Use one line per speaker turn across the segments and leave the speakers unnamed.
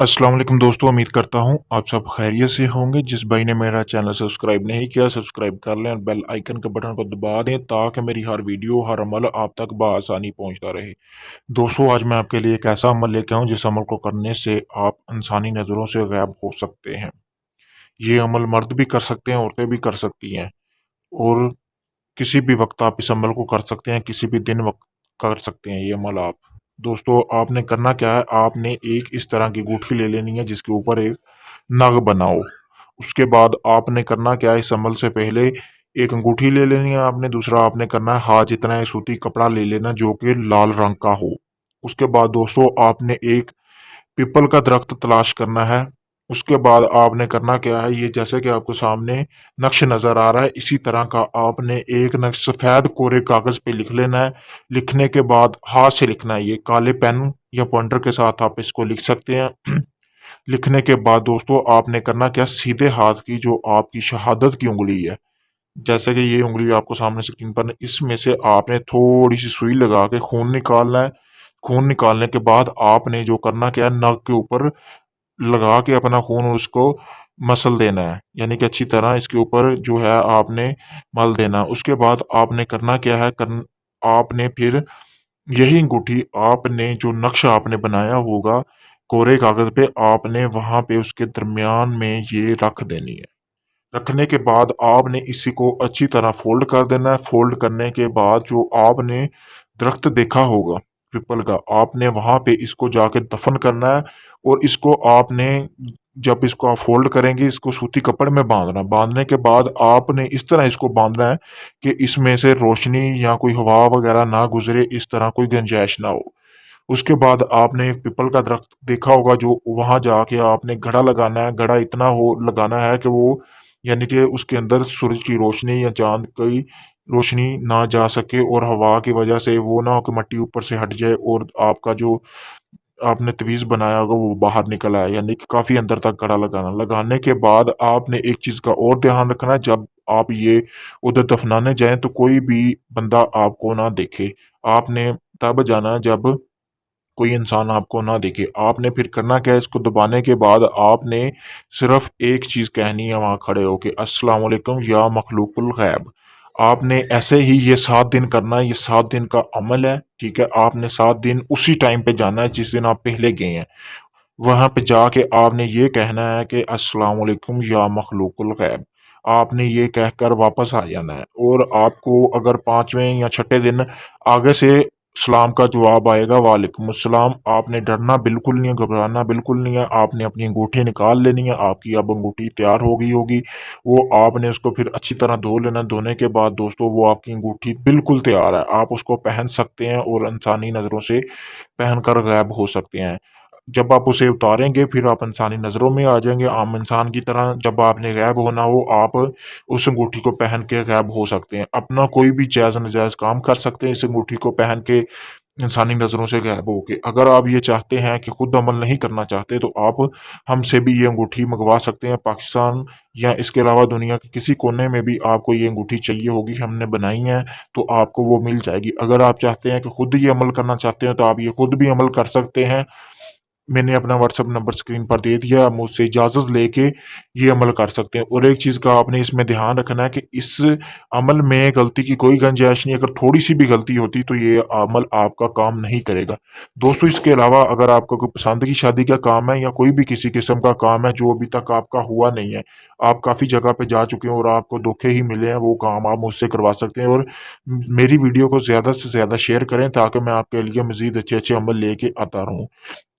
अस्सलाम वालेकुम दोस्तों, उम्मीद करता हूँ आप सब खैरियत से होंगे। जिस भाई ने मेरा चैनल सब्सक्राइब नहीं किया, सब्सक्राइब कर लें और बेल आइकन के बटन को दबा दें ताकि मेरी हर वीडियो हर अमल आप तक बआसानी पहुँचता रहे। दोस्तों, आज मैं आपके लिए एक ऐसा अमल लेके आऊँ जिस अमल को करने से आप इंसानी नज़रों से गायब हो सकते हैं। ये अमल मर्द भी कर सकते हैं, औरतें भी कर सकती हैं और किसी भी वक्त आप इस अमल को कर सकते हैं, किसी भी दिन वक्त कर सकते हैं ये अमल आप। दोस्तों, आपने करना क्या है, आपने एक इस तरह की गुठली ले लेनी है जिसके ऊपर एक नग बना हो। उसके बाद आपने करना क्या है, इस अमल से पहले एक अंगूठी ले लेनी है आपने। दूसरा आपने करना है, हाथ जितना है सूती कपड़ा ले लेना जो कि लाल रंग का हो। उसके बाद दोस्तों आपने एक पीपल का दरख्त तलाश करना है। उसके बाद आपने करना क्या है, ये जैसे कि आपको सामने नक्श नज़र आ रहा है, इसी तरह का आपने एक नक्श सफ़ेद कोरे कागज़ पे लिख लेना है। लिखने के बाद हाथ से लिखना है, ये काले पेन या पॉइंटर के साथ आप इसको लिख सकते हैं। लिखने के बाद दोस्तों आपने करना क्या, सीधे हाथ की जो आपकी शहादत की उंगली है, जैसे कि ये उंगली आपको सामने स्क्रीन पर, इसमें से आपने थोड़ी सी सुई लगा के खून निकालना है। खून निकालने के बाद आपने जो करना क्या है, नग के ऊपर लगा के अपना खून उसको मसल देना है, यानी कि अच्छी तरह इसके ऊपर जो है आपने मल देना। उसके बाद आपने करना क्या है, आपने फिर यही अंगूठी आपने जो नक्शा आपने बनाया होगा कोरे कागज पे, आपने वहां पे उसके दरमियान में ये रख देनी है। रखने के बाद आपने इसी को अच्छी तरह फोल्ड कर देना है। फोल्ड करने के बाद जो आपने दरख्त देखा होगा पीपल का, आपने वहां पे इसको जाके दफन करना है। और इसको आपने, जब इसको आप फोल्ड करेंगे, इसको सूती कपड़े में बांधना। बांधने के बाद आपने इस तरह इसको बांधना है कि इसमें से रोशनी या कोई हवा वगैरह ना गुजरे, इस तरह कोई गुंजाइश ना हो। उसके बाद आपने एक पीपल का दरख्त देखा होगा, जो वहां जाके आपने घड़ा लगाना है। घड़ा इतना हो लगाना है कि वो, यानी कि उसके अंदर सूरज की रोशनी या चांद की रोशनी ना जा सके और हवा की वजह से वो ना हो कि मिट्टी ऊपर से हट जाए और आपका जो आपने तवीज़ बनाया होगा वो बाहर निकल आए, यानी कि काफ़ी अंदर तक कड़ा लगाना। लगाने के बाद आपने एक चीज़ का और ध्यान रखना है, जब आप ये उधर दफनाने जाएँ तो कोई भी बंदा आपको ना देखे। आपने तब जाना है जब कोई इंसान आपको ना देखे। आपने फिर करना क्या है, इसको दबाने के बाद आपने सिर्फ़ एक चीज़ कहनी है वहाँ खड़े होके, अस्सलाम वालेकुम या मखलूकुल गैब। आपने ऐसे ही ये 7 दिन करना है, ये 7 दिन का अमल है, ठीक है? आपने 7 दिन उसी टाइम पे जाना है जिस दिन आप पहले गए हैं। वहाँ पे जाके आपने ये कहना है कि अस्सलाम वालेकुम या मखलूकुल गैब। आपने ये कहकर वापस आ जाना है और आपको अगर 5वें या छठे दिन आगे से सलाम का जवाब आएगा वालेकुम अस्सलाम, आपने डरना बिल्कुल नहीं है, घबराना बिल्कुल नहीं है। आपने अपनी अंगूठी निकाल लेनी है, आपकी अब अंगूठी तैयार हो गई होगी। वो आपने उसको फिर अच्छी तरह धो लेना। धोने के बाद दोस्तों वो आपकी अंगूठी बिल्कुल तैयार है, आप उसको पहन सकते हैं और इंसानी नज़रों से पहनकर गायब हो सकते हैं। जब आप उसे उतारेंगे फिर आप इंसानी नज़रों में आ जाएँगे, आम इंसान की तरह। जब आपने गायब होना हो, आप उस अंगूठी को पहन के गायब हो सकते हैं। अपना कोई भी जायज़-नाजायज़ काम कर सकते हैं इस अंगूठी को पहन के, इंसानी नज़रों से गायब होके। अगर आप ये चाहते हैं कि खुद अमल नहीं करना चाहते, तो आप हमसे भी ये अंगूठी मँगवा सकते हैं। पाकिस्तान या इसके अलावा दुनिया के किसी कोने में भी आपको ये अंगूठी चाहिए होगी, हमने बनाई है, तो आपको वो मिल जाएगी। अगर आप चाहते हैं कि खुद ये अमल करना चाहते हैं, तो आप ये खुद भी अमल कर सकते हैं। मैंने अपना व्हाट्सएप नंबर स्क्रीन पर दे दिया, आप मुझसे इजाज़त लेके ये अमल कर सकते हैं। और एक चीज़ का आपने इसमें ध्यान रखना है कि इस अमल में गलती की कोई गुंजाइश नहीं है। अगर थोड़ी-सी भी गलती होती तो ये अमल आपका काम नहीं करेगा। दोस्तों, इसके अलावा अगर आपका कोई पसंद की शादी का काम है या कोई भी किसी किस्म का काम है जो अभी तक आपका हुआ नहीं है, आप काफ़ी जगह पे जा चुके हैं और आपको धोखे ही मिले हैं, वो काम आप मुझसे करवा सकते हैं। और मेरी वीडियो को ज़्यादा से ज़्यादा शेयर करें ताकि मैं आपके लिए मज़ीद अच्छे-अच्छे अमल लेके आता रहूँ।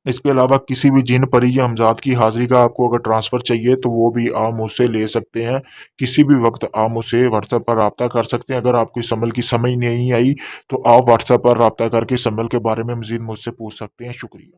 इसके अलावा किसी भी जिन परी या हमज़ाद की हाज़िरी का आपको अगर ट्रांसफ़र चाहिए तो वो भी आप मुझसे ले सकते हैं। किसी भी वक़्त आप मुझसे व्हाट्सएप पर राब्ता कर सकते हैं। अगर आपको इस अमल की समझ नहीं आई तो आप व्हाट्सएप पर राब्ता करके इस अमल के बारे में मज़ीद मुझसे पूछ सकते हैं। शुक्रिया।